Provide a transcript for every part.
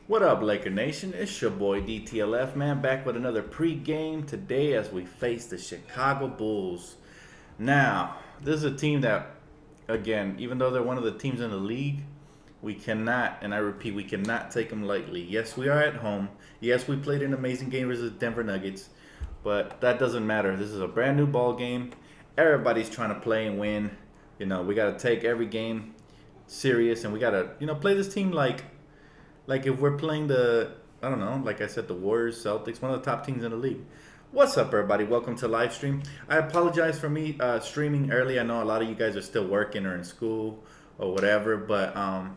What up, Laker Nation? It's your boy Dtlf, man, back with another pregame today as we face the Chicago Bulls. Now, this is a team that, again, even though they're one of the teams in the league, we cannot, and I repeat, we cannot take them lightly. Yes, we are at home. Yes, we played an amazing game versus the Denver Nuggets, but that doesn't matter. This is a brand new ball game. Everybody's trying to play and win. We got to take every game serious, and we got to, play this team like if we're playing I don't know, like I said, the Warriors, Celtics, one of the top teams in the league. What's up, everybody? Welcome to live stream. I apologize for me streaming early. I know a lot of you guys are still working or in school or whatever, but I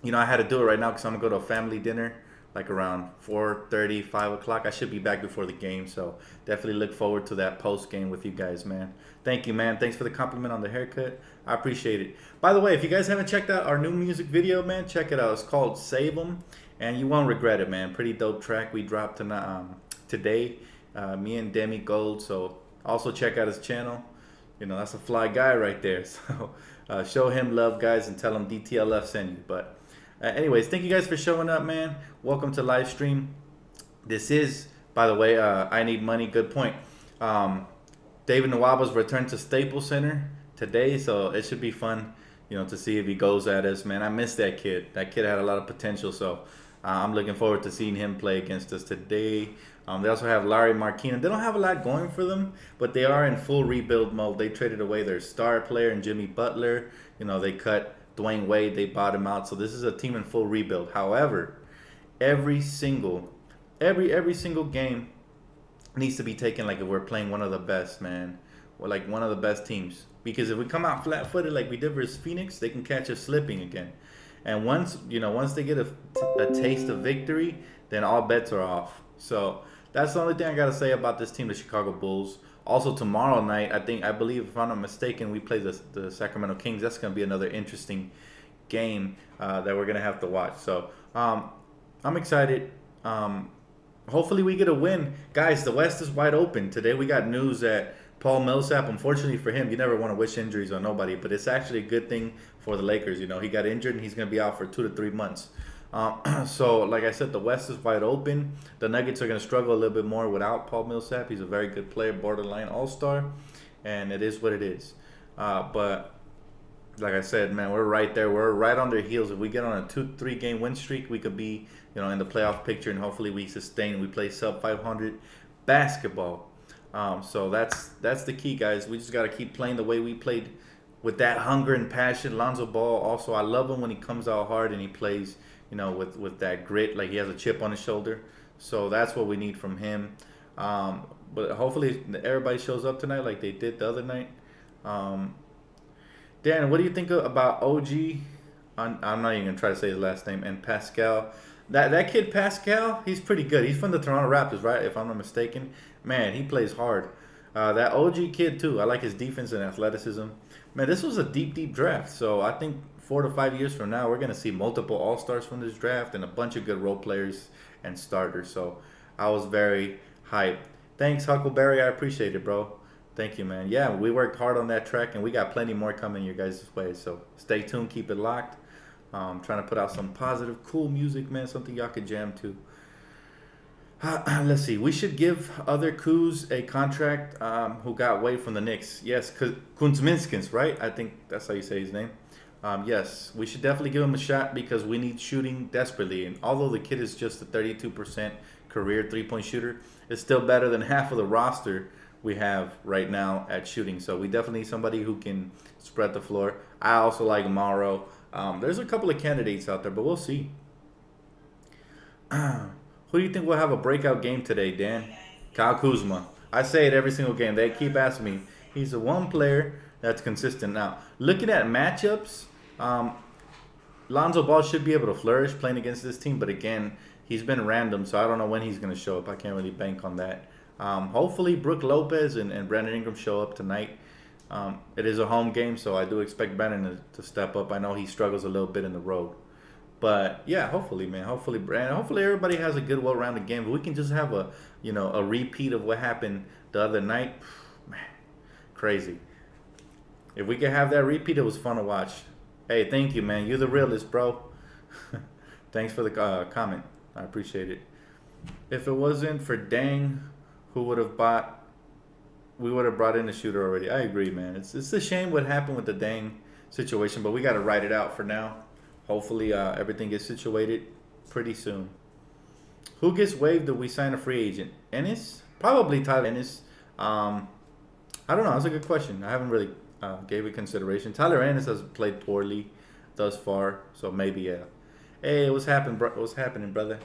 had to do it right now because I'm gonna go to a family dinner like around 4:30, 5 o'clock. I should be back before the game, so definitely look forward to that post game with you guys, man. Thank you, man. Thanks for the compliment on the haircut. I appreciate it. By the way, if you guys haven't checked out our new music video, man, check it out. It's called Save 'Em, and you won't regret it, man. Pretty dope track we dropped today. Me and Demi Gold. So also check out his channel. That's a fly guy right there. So show him love, guys, and tell him DTLF sent you. But anyways, thank you guys for showing up, man. Welcome to live stream. This is, by the way, I Need Money. Good point. David Nwaba's returned to Staples Center today, so it should be fun, to see if he goes at us, man. I miss that kid. That kid had a lot of potential, so I'm looking forward to seeing him play against us today. They also have Larry Markkanen. They don't have a lot going for them, but they are in full rebuild mode. They traded away their star player and Jimmy Butler. They cut Dwayne Wade. They bought him out. So this is a team in full rebuild. However, every single game needs to be taken like if we're playing one of the best, man. Or like one of the best teams. Because if we come out flat-footed like we did versus Phoenix, they can catch us slipping again. And once they get a taste of victory, then all bets are off. So that's the only thing I got to say about this team, the Chicago Bulls. Also, tomorrow night, I believe, if I'm not mistaken, we play the Sacramento Kings. That's going to be another interesting game that we're going to have to watch. So I'm excited. Hopefully we get a win. Guys, the West is wide open. Today we got news that Paul Millsap, unfortunately for him, you never want to wish injuries on nobody, but it's actually a good thing for the Lakers. He got injured and he's going to be out for 2 to 3 months. So, like I said, the West is wide open. The Nuggets are going to struggle a little bit more without Paul Millsap. He's a very good player, borderline all-star, and it is what it is. But like I said, man, we're right there. We're right on their heels. If we get on a 2-3 game win streak, we could be, in the playoff picture, and hopefully we sustain. We play sub 500 basketball. So that's the key, guys. We just got to keep playing the way we played with that hunger and passion. Lonzo Ball, also, I love him when he comes out hard and he plays, with that grit, like he has a chip on his shoulder. So that's what we need from him. But hopefully everybody shows up tonight like they did the other night. Dan, what do you think about OG? I'm not even gonna try to say his last name. And Pascal, that kid Pascal, he's pretty good. He's from the Toronto Raptors, right? If I'm not mistaken. Man, he plays hard. That OG kid too. I like his defense and athleticism. Man, this was a deep draft. So I think 4 to 5 years from now, we're gonna see multiple All Stars from this draft and a bunch of good role players and starters. So I was very hyped. Thanks, Huckleberry. I appreciate it, bro. Thank you, man. Yeah, we worked hard on that track, and we got plenty more coming your guys' way. So stay tuned, keep it locked. Trying to put out some positive, cool music, man. Something y'all could jam to. Let's see. We should give other Kuz a contract who got away from the Knicks. Yes, Kuzminskis, right? I think that's how you say his name. Yes, we should definitely give him a shot because we need shooting desperately. And although the kid is just a 32% career three-point shooter, it's still better than half of the roster we have right now at shooting. So we definitely need somebody who can spread the floor. I also like Morrow. There's a couple of candidates out there, but we'll see. Who do you think will have a breakout game today, Dan? Kyle Kuzma. I say it every single game. They keep asking me. He's the one player that's consistent. Now, looking at matchups, Lonzo Ball should be able to flourish playing against this team, but again, he's been random, so I don't know when he's going to show up. I can't really bank on that. Hopefully, Brook Lopez and Brandon Ingram show up tonight. It is a home game, so I do expect Brandon to step up. I know he struggles a little bit in the road. But yeah, hopefully, man. Hopefully, Brandon. Hopefully, everybody has a good, well-rounded game. But we can just have a repeat of what happened the other night. Man, crazy. If we could have that repeat, it was fun to watch. Hey, thank you, man. You're the realest, bro. Thanks for the comment. I appreciate it. If it wasn't for Dang, who would have bought? We would have brought in a shooter already. I agree, man. It's a shame what happened with the Dang situation, but we got to write it out for now. Hopefully, everything gets situated pretty soon. Who gets waived if we sign a free agent? Ennis? Probably Tyler Ennis. I don't know. That's a good question. I haven't really gave it consideration. Tyler Ennis has played poorly thus far, so maybe yeah. Hey, what's happening, bro? What's happening, brother?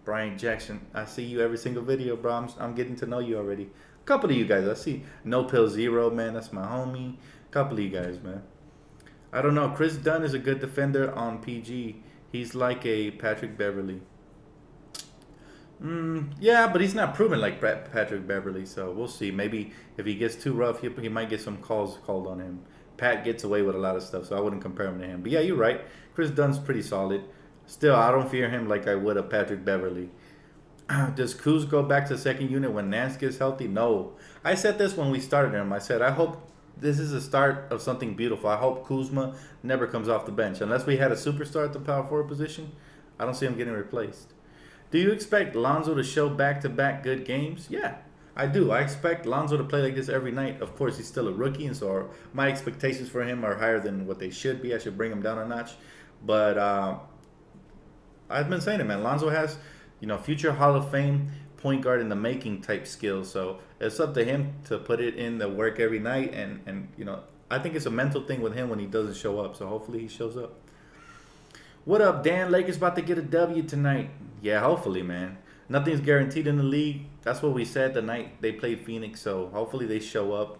Brian Jackson. I see you every single video, bro. I'm getting to know you already. A couple of you guys. I see No Pill Zero, man. That's my homie. A couple of you guys, man. I don't know. Chris Dunn is a good defender on PG. He's like a Patrick Beverly. Yeah, but he's not proven like Patrick Beverly, so we'll see. Maybe if he gets too rough, he might get some calls called on him. Pat gets away with a lot of stuff, so I wouldn't compare him to him. But yeah, you're right. Chris Dunn's pretty solid. Still, I don't fear him like I would a Patrick Beverly. Does Kuz go back to second unit when Nance gets healthy? No. I said this when we started him. I said, I hope this is the start of something beautiful. I hope Kuzma never comes off the bench. Unless we had a superstar at the power forward position, I don't see him getting replaced. Do you expect Lonzo to show back-to-back good games? Yeah, I do. I expect Lonzo to play like this every night. Of course, he's still a rookie, and so my expectations for him are higher than what they should be. I should bring him down a notch. But I've been saying it, man. Lonzo has, future Hall of Fame point guard in the making type skills. So it's up to him to put it in the work every night. And I think it's a mental thing with him when he doesn't show up. So hopefully he shows up. What up, Dan? Lakers about to get a W tonight. Yeah, hopefully, man. Nothing's guaranteed in the league. That's what we said the night they played Phoenix. So hopefully they show up.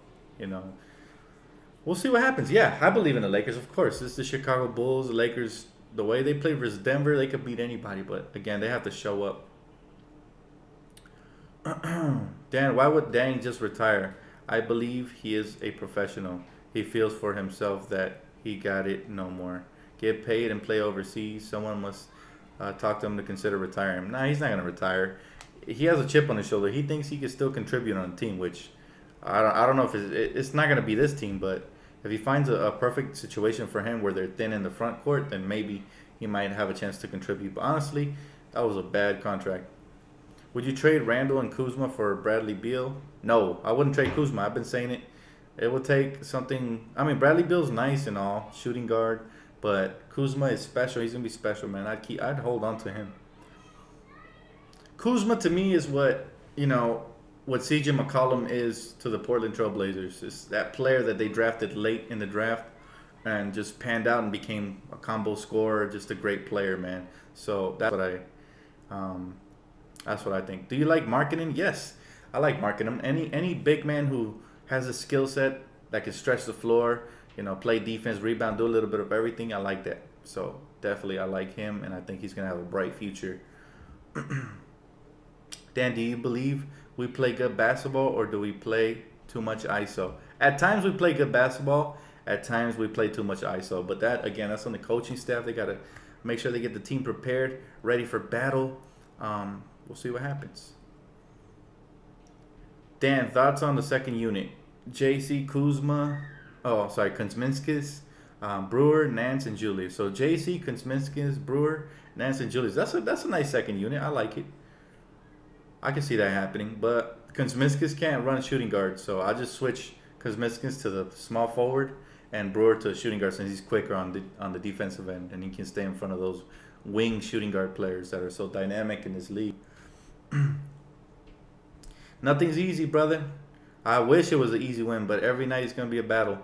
We'll see what happens. Yeah, I believe in the Lakers, of course. This is the Chicago Bulls. The Lakers, the way they play versus Denver, they could beat anybody. But again, they have to show up. Dan, why would Dang just retire? I believe he is a professional. He feels for himself that he got it no more. Get paid and play overseas. Someone must talk to him to consider retiring him. Nah, he's not going to retire. He has a chip on his shoulder. He thinks he can still contribute on the team, which I don't know if it's not going to be this team, but if he finds a perfect situation for him where they're thin in the front court, then maybe he might have a chance to contribute. But honestly, that was a bad contract. Would you trade Randall and Kuzma for Bradley Beal? No, I wouldn't trade Kuzma. I've been saying it. It would take something. I mean, Bradley Beal's nice and all, shooting guard. But Kuzma is special. He's gonna be special, man. I'd hold on to him. Kuzma to me is what CJ McCollum is to the Portland Trailblazers. It's that player that they drafted late in the draft and just panned out and became a combo scorer, just a great player, man. So that's what I think. Do you like marketing? Yes, I like marketing. Any big man who has a skill set that can stretch the floor. Play defense, rebound, do a little bit of everything. I like that. So definitely I like him, and I think he's going to have a bright future. Dan, do you believe we play good basketball, or do we play too much ISO? At times we play good basketball. At times we play too much ISO. But that, again, that's on the coaching staff. They got to make sure they get the team prepared, ready for battle. We'll see what happens. Dan, thoughts on the second unit? JC, Kuzma... Oh, sorry, Kuzminskis, Brewer, Nance, and Julius. So JC, Kuzminskis, Brewer, Nance, and Julius. That's a nice second unit. I like it. I can see that happening. But Kuzminskis can't run shooting guard, so I'll just switch Kuzminskis to the small forward and Brewer to shooting guard since he's quicker on the defensive end and he can stay in front of those wing shooting guard players that are so dynamic in this league. Nothing's easy, brother. I wish it was an easy win, but every night it's going to be a battle.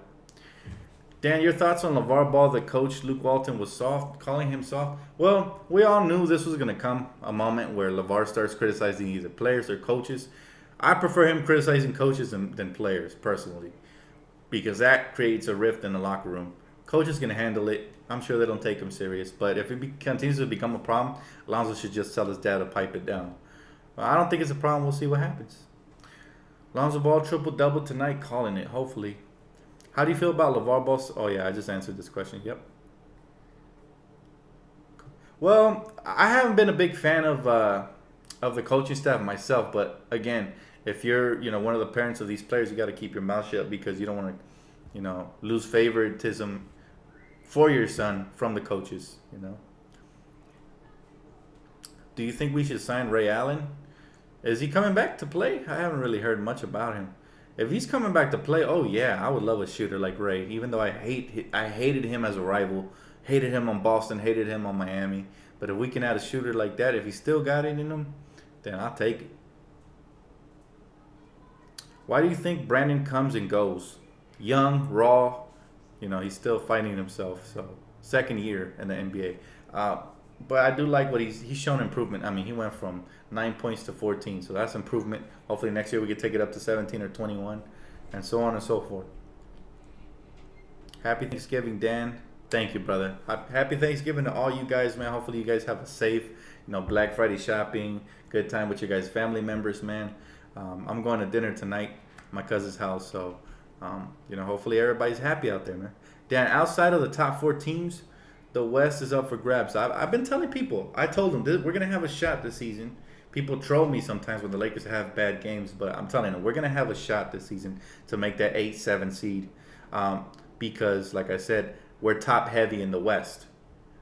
Dan, your thoughts on LeVar Ball, the coach Luke Walton was soft, calling him soft? Well, we all knew this was going to come, a moment where LeVar starts criticizing either players or coaches. I prefer him criticizing coaches than players, personally, because that creates a rift in the locker room. Coach is going to handle it. I'm sure they don't take him serious, but if it continues to become a problem, Lonzo should just tell his dad to pipe it down. I don't think it's a problem. We'll see what happens. Lonzo Ball triple-double tonight, calling it, hopefully. How do you feel about LeVar Ball? Oh, yeah, I just answered this question. Yep. Well, I haven't been a big fan of the coaching staff myself, but again, if you're one of the parents of these players, you got to keep your mouth shut because you don't want to lose favoritism for your son from the coaches. Do you think we should sign Ray Allen? Is he coming back to play? I haven't really heard much about him. If he's coming back to play, oh yeah, I would love a shooter like Ray. Even though I hated him as a rival, hated him on Boston, hated him on Miami. But if we can add a shooter like that, if he still got it in him, then I'll take it. Why do you think Brandon comes and goes? Young, raw, he's still fighting himself. So second year in the NBA. But I do like what he's shown improvement. I mean, he went from 9 points to 14, so that's improvement. Hopefully next year we can take it up to 17 or 21, and so on and so forth. Happy Thanksgiving, Dan. Thank you, brother. Happy Thanksgiving to all you guys, man. Hopefully you guys have a safe, Black Friday shopping, good time with your guys' family members, man. I'm going to dinner tonight at my cousin's house, so hopefully everybody's happy out there, man. Dan, outside of the top 4 teams, the West is up for grabs. I've been telling people. I told them we're gonna have a shot this season. People troll me sometimes when the Lakers have bad games, but I'm telling them we're gonna have a shot this season to make that 8-7 seed. Because, like I said, we're top heavy in the West,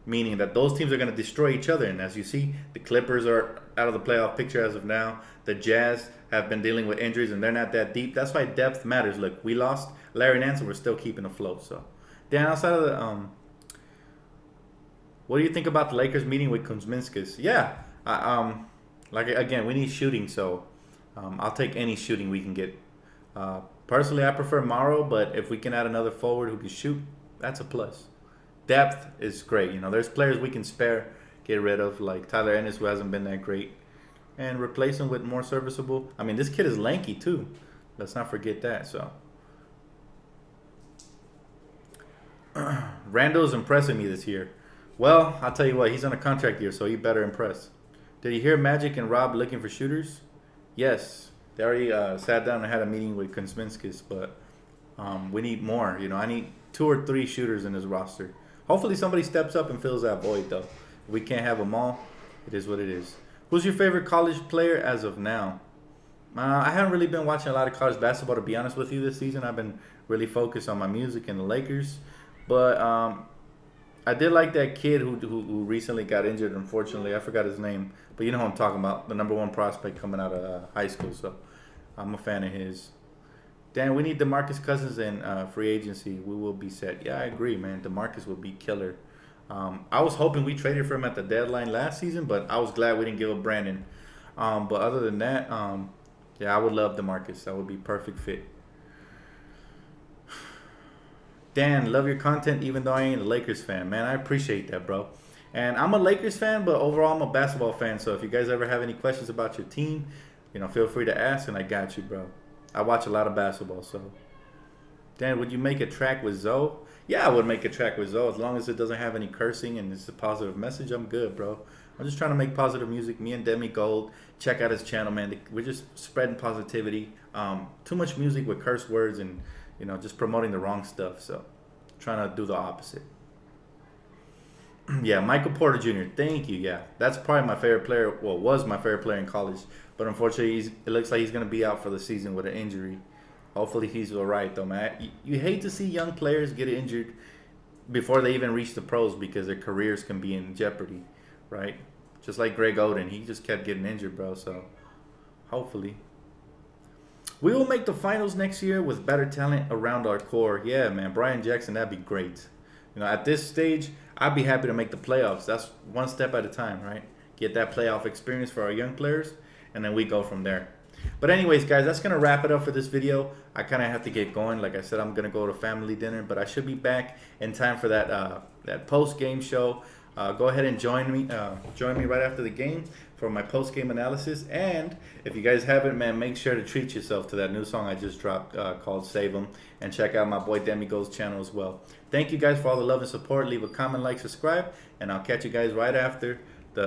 meaning that those teams are gonna destroy each other. And as you see, the Clippers are out of the playoff picture as of now. The Jazz have been dealing with injuries and they're not that deep. That's why depth matters. Look, we lost Larry Nance and we're still keeping afloat. So, Dan, outside of the what do you think about the Lakers meeting with Kuzminskis? Yeah, again, we need shooting, so I'll take any shooting we can get. Personally, I prefer Morrow, but if we can add another forward who can shoot, that's a plus. Depth is great. There's players we can spare, get rid of, like Tyler Ennis, who hasn't been that great, and replace him with more serviceable. I mean, this kid is lanky too. Let's not forget that. So, Randall's impressing me this year. Well, I'll tell you what, he's on a contract year, so he better impress. Did you hear Magic and Rob looking for shooters? Yes. They already sat down and had a meeting with Kuzminskis, but we need more. I need 2 or 3 shooters in this roster. Hopefully somebody steps up and fills that void, though. If we can't have them all, it is what it is. Who's your favorite college player as of now? I haven't really been watching a lot of college basketball, to be honest with you, this season. I've been really focused on my music and the Lakers. But I did like that kid who recently got injured, unfortunately. I forgot his name. But you know who I'm talking about, the #1 prospect coming out of high school. So I'm a fan of his. Dan, we need DeMarcus Cousins in free agency. We will be set. Yeah, I agree, man. DeMarcus would be killer. I was hoping we traded for him at the deadline last season, but I was glad we didn't give up Brandon. But other than that, yeah, I would love DeMarcus. That would be perfect fit. Dan, love your content even though I ain't a Lakers fan. Man, I appreciate that, bro. And I'm a Lakers fan, but overall I'm a basketball fan. So if you guys ever have any questions about your team, feel free to ask and I got you, bro. I watch a lot of basketball, so. Dan, would you make a track with Zoe? Yeah, I would make a track with Zoe. As long as it doesn't have any cursing and it's a positive message, I'm good, bro. I'm just trying to make positive music. Me and Demi Gold, check out his channel, man. We're just spreading positivity. Too much music with curse words and just promoting the wrong stuff. So, trying to do the opposite. Yeah, Michael Porter Jr. Thank you. Yeah, that's probably my favorite player. Well, was my favorite player in college. But unfortunately, it looks like he's going to be out for the season with an injury. Hopefully, he's all right, though, man. You hate to see young players get injured before they even reach the pros because their careers can be in jeopardy, right? Just like Greg Oden. He just kept getting injured, bro. So, hopefully. We will make the finals next year with better talent around our core. Yeah, man. Brian Jackson, that'd be great. At this stage, I'd be happy to make the playoffs. That's one step at a time, right? Get that playoff experience for our young players, and then we go from there. But anyways, guys, that's going to wrap it up for this video. I kind of have to get going. Like I said, I'm going to go to family dinner, but I should be back in time for that post-game show. Go ahead and join me right after the game for my post-game analysis. And if you guys haven't, man, make sure to treat yourself to that new song I just dropped called Save 'Em. And check out my boy Demi Gold's channel as well. Thank you guys for all the love and support. Leave a comment, like, subscribe. And I'll catch you guys right after the